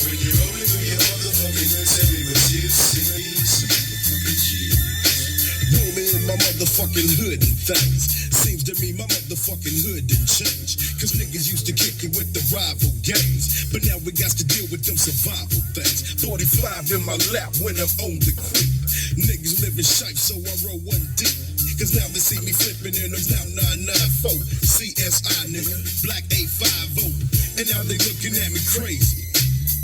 when you're rolling through your motherfucking hood, tell me what you see. Rolling in my motherfucking hood and things. Seems to me my motherfucking hood done changed. Cause niggas used to kick it with the rival gangs, but now we got to deal with them survival things. 45 in my lap when I'm on the creep. Niggas living shape, so I roll one deep. Cause now they see me flipping in them now 994 CSI nigga, black 850. And now they looking at me crazy.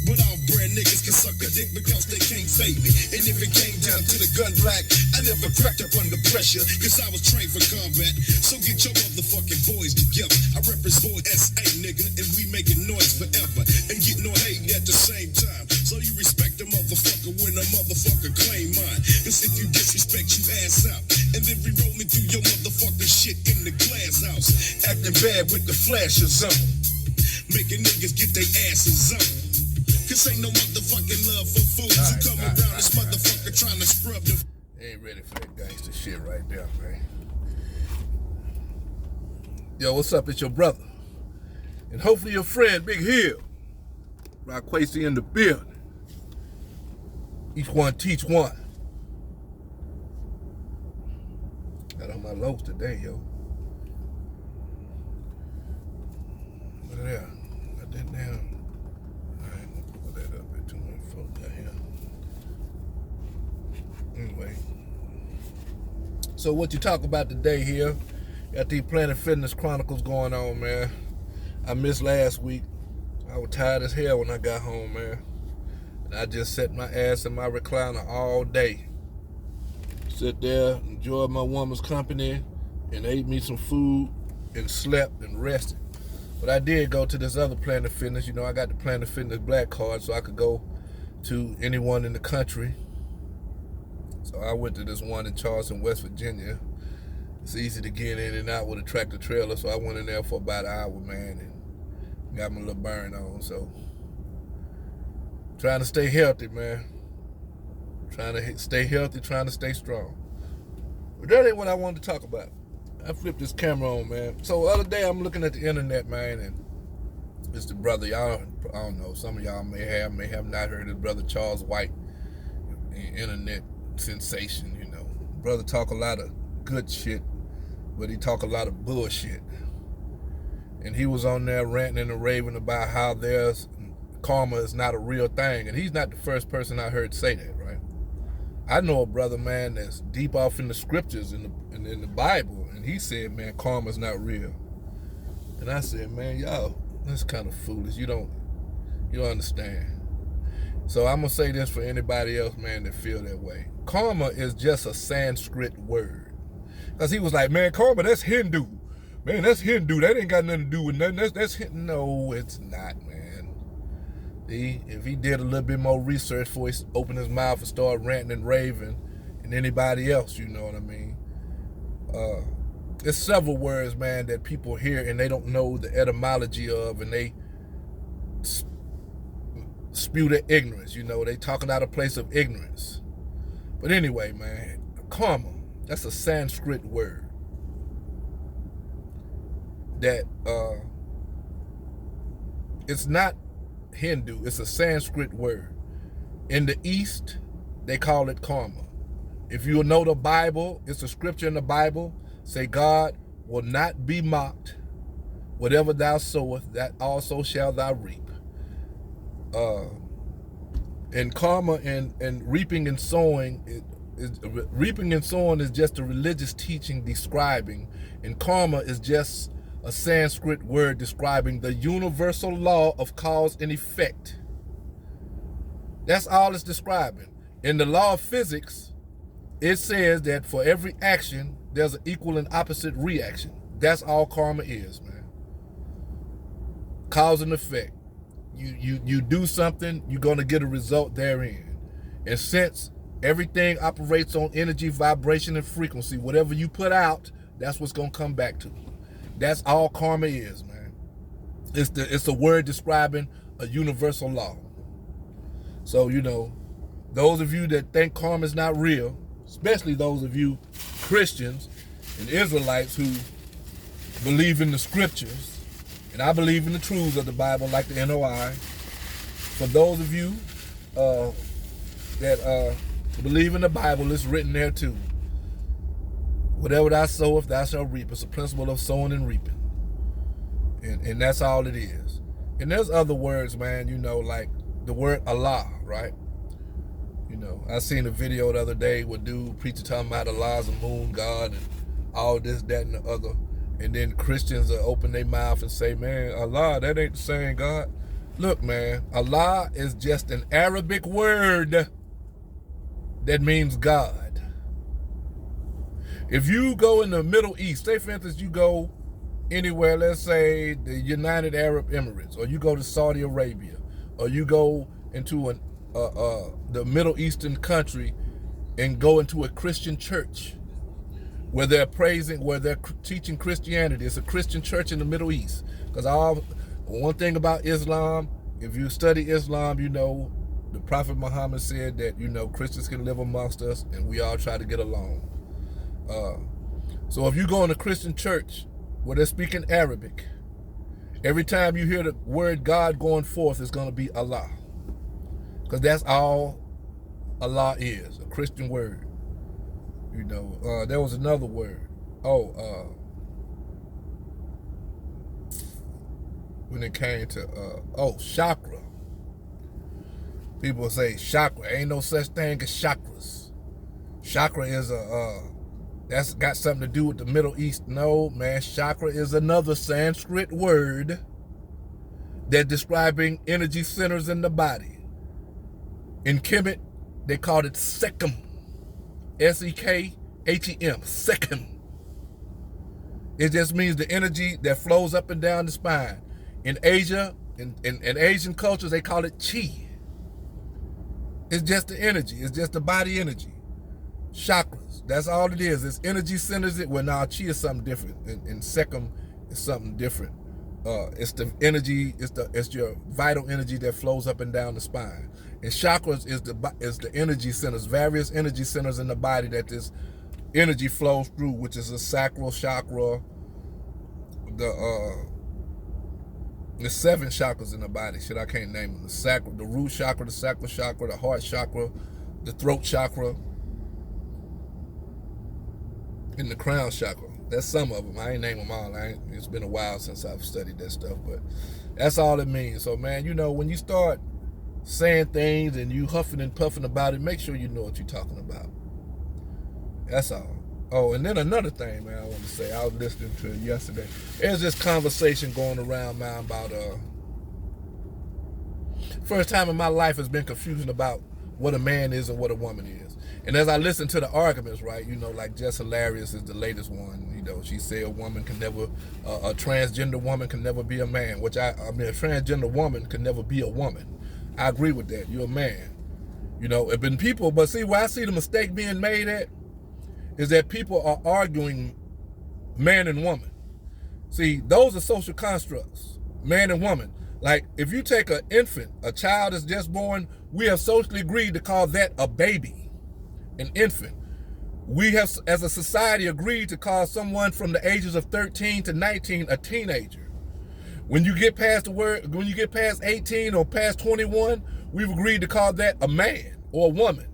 But all brand niggas can suck a dick because they can't fade me. And if it came down to the gun black, I never cracked up under pressure, cause I was trained for combat. So get your motherfucking boys together. I represent boy SA nigga, and we making noise forever. And get no hate at the same time. So you respect a motherfucker when a motherfucker claim mine. Cause if you disrespect, you ass out. And then we rolling through your motherfucking shit in the glass house. Acting bad with the flashes on. Making niggas get their asses on. Cause ain't no motherfucking love for fools who come around this motherfucker trying to scrub them. Ain't ready for that gangster shit right there, man. Yo, what's up? It's your brother. And hopefully your friend, Big Hill. Rock Quasey in the building. Each one teach one. Got on my lows today, yo. Look at that. Got that down. Anyway, so what you talk about today here? Got these Planet Fitness Chronicles going on, man. I missed last week. I was tired as hell when I got home, man. And I just sat my ass in my recliner all day. Sit there, enjoyed my woman's company, and ate me some food, and slept and rested. But I did go to this other Planet Fitness. You know, I got the Planet Fitness Black card, so I could go to anyone in the country. So I went to this one in Charleston, West Virginia. It's easy to get in and out with a tractor trailer, so I went in there for about an hour, man, and got my little burn on. So trying to stay healthy, man. Trying to stay healthy, trying to stay strong. But that ain't what I wanted to talk about. I flipped this camera on, man. So the other day I'm looking at the internet, man, and it's the brother, y'all, I don't know, some of y'all may have not heard of brother Charles White, internet sensation, you know. Brother talk a lot of good shit, but he talk a lot of bullshit. And he was on there ranting and raving about how there's karma is not a real thing. And he's not the first person I heard say that, right? I know a brother, man, that's deep off in the scriptures in the Bible, and he said, man, karma's not real. And I said, man, y'all, that's kind of foolish. You don't understand. So I'm gonna say this for anybody else, man, that feel that way. Karma is just a Sanskrit word. Cause he was like, man, karma, that's Hindu. Man, that's Hindu. That ain't got nothing to do with nothing. No, it's not, man. If he did a little bit more research before he opened his mouth and started ranting and raving, and anybody else, you know what I mean? There's several words, man, that people hear and they don't know the etymology of, and they spew their ignorance, you know. They talking out of place of ignorance. But anyway, man, karma, that's a Sanskrit word that it's not Hindu, it's a Sanskrit word. In the East, they call it karma. If you know the Bible, it's a scripture in the Bible, say God will not be mocked. Whatever thou sowest, that also shall thou reap. And karma and reaping and sowing, reaping and sowing is just a religious teaching describing, and karma is just a Sanskrit word describing the universal law of cause and effect. That's all it's describing. In the law of physics, it says that for every action, there's an equal and opposite reaction. That's all karma is, man. Cause and effect. You do something, you're going to get a result therein. And since everything operates on energy, vibration, and frequency, whatever you put out, that's what's going to come back to you. That's all karma is, man. It's a word describing a universal law. So, you know, those of you that think karma is not real, especially those of you Christians and Israelites who believe in the scriptures, and I believe in the truths of the Bible like the NOI, for those of you that believe in the Bible, it's written there too. Whatever thou sowest, thou shalt reap. It's a principle of sowing and reaping. And that's all it is. And there's other words, man, like the word Allah, right? I seen a video the other day with dude preacher talking about Allah's a moon god and all this, that, and the other. And then Christians will open their mouth and say, man, Allah, that ain't the same God. Look, man, Allah is just an Arabic word that means God. If you go in the Middle East, say for instance, you go anywhere, let's say the United Arab Emirates, or you go to Saudi Arabia, or you go into the Middle Eastern country and go into a Christian church where they're teaching Christianity. It's a Christian church in the Middle East. Because one thing about Islam, if you study Islam, the Prophet Muhammad said that, Christians can live amongst us and we all try to get along. So if you go in a Christian church where they're speaking Arabic, every time you hear the word God going forth, it's going to be Allah. Because that's all Allah is, a Christian word. There was another word. When it came to, chakra. People say chakra. Ain't no such thing as chakras. Chakra is that's got something to do with the Middle East. No, man, chakra is another Sanskrit word that's describing energy centers in the body. In Kemet, they called it Sekhem. S-E-K-H-E-M. Sekhem. It just means the energy that flows up and down the spine. In Asia, in Asian cultures, they call it Chi. It's just the energy. It's just the body energy. Chakras. That's all it is. It's energy centers. Chi is something different. And Sekhem is something different. It's the energy. It's your vital energy that flows up and down the spine. And chakras is the energy centers, various energy centers in the body that this energy flows through, which is the sacral chakra, the 7 chakras in the body. Shit, I can't name them. The root chakra, the sacral chakra, the heart chakra, the throat chakra, and the crown chakra. That's some of them. I ain't name them all. It's been a while since I've studied that stuff, but that's all it means. So, man, when you start saying things and you huffing and puffing about it, make sure you know what you're talking about. That's all. Oh, and then another thing, man, I want to say, I was listening to it yesterday. There's this conversation going around, man, about first time in my life has been confusion about what a man is and what a woman is. And as I listen to the arguments, right, like Jess Hilarious is the latest one. She said a transgender woman can never be a man, which a transgender woman can never be a woman. I agree with that. You're a man. It's been people, but see, where I see the mistake being made at is that people are arguing man and woman. See, those are social constructs, man and woman. Like, if you take an infant, a child that's just born, we have socially agreed to call that a baby, an infant. We have, as a society, agreed to call someone from the ages of 13 to 19 a teenager. When you get past 18 or past 21, we've agreed to call that a man or a woman.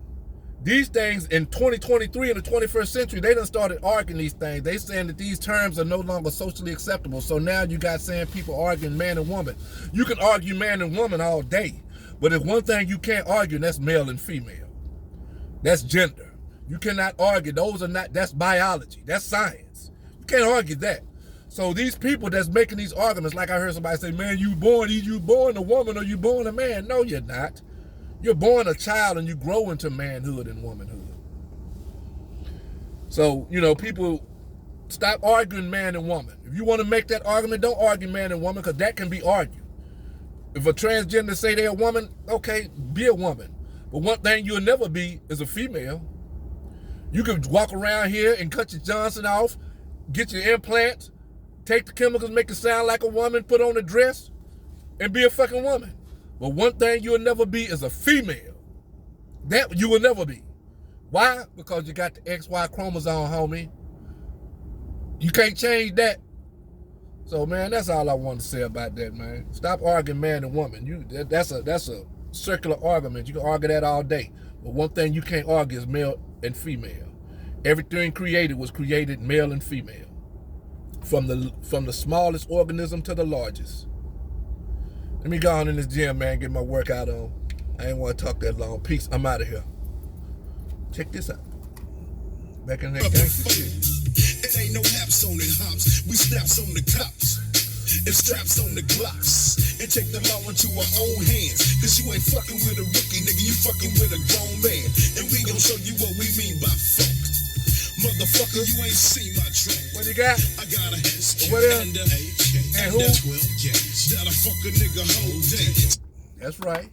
These things in 2023, in the 21st century, they done started arguing these things. They saying that these terms are no longer socially acceptable. So now you got saying people arguing man and woman. You can argue man and woman all day, but if one thing you can't argue, that's male and female. That's gender. You cannot argue. That's biology. That's science. You can't argue that. So these people that's making these arguments, like I heard somebody say, man, you born a woman or you born a man. No, you're not. You're born a child and you grow into manhood and womanhood. So, people stop arguing man and woman. If you want to make that argument, don't argue man and woman, because that can be argued. If a transgender say they're a woman, okay, be a woman. But one thing you'll never be is a female. You can walk around here and cut your Johnson off, get your implants, take the chemicals, make it sound like a woman, put on a dress, and be a fucking woman. But one thing you'll never be is a female. That you will never be. Why? Because you got the XY chromosome, homie. You can't change that. So, man, that's all I wanted to say about that, man. Stop arguing man and woman. That's a circular argument. You can argue that all day. But one thing you can't argue is male and female. Everything created was created male and female. From the smallest organism to the largest. Let me go on in this gym, man, get my workout on. I ain't want to talk that long. Peace. I'm out of here. Check this out. Back in that gangster shit. It ain't no haps on it, hops. We snaps on the cops. And straps on the glocks. And take the law into our own hands. Cause you ain't fucking with a rookie, nigga. You fucking with a grown man. And we gon' show you what we mean by funk. Motherfucker, you ain't seen my track. What you got? I got a S What and a AK and who? 12 gauge. That'll fuck a nigga whole day. That's right.